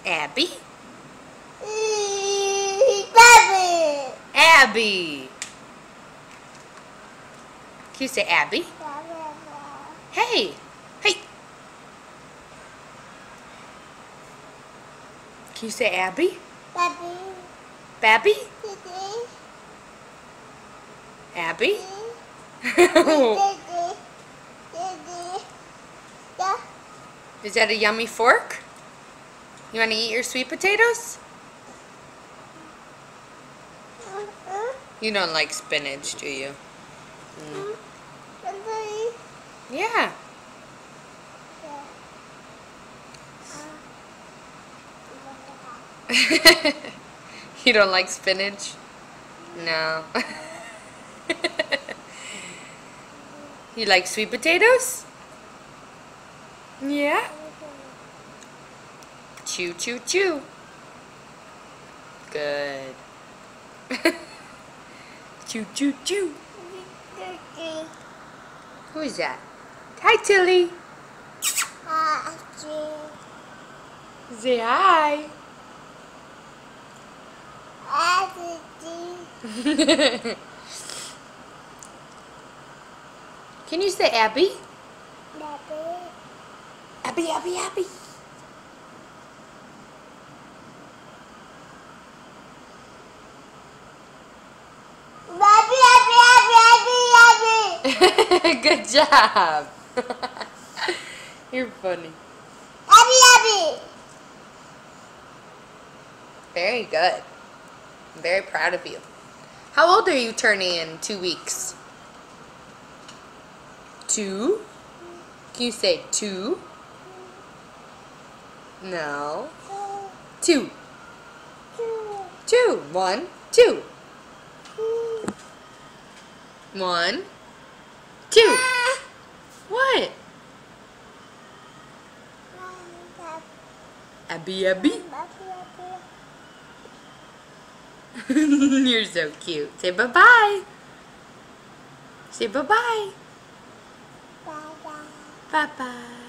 Abby? Baby. Abby. Can you say Abby? Hey. Hey. Can you say Abby? Baby. Babby? Baby. Abby? Is that a yummy fork? You want to eat your sweet potatoes? You don't like spinach, do you? Yeah. You don't like spinach? No. You like sweet potatoes? Yeah. Chew, chew, chew. Good. Chew, chew, chew. Who is that? Hi, Tilly. Say hi. Can you say Abby? Abby, Abby, Abby. Good job. You're funny. Very good. I'm very proud of you. How old are you turning in 2 weeks? 2? Can you say 2? No. 2. 2. 1, 2. 1, 2. What? Abby, Abby. You're so cute. Say bye-bye. Say bye-bye. Bye-bye.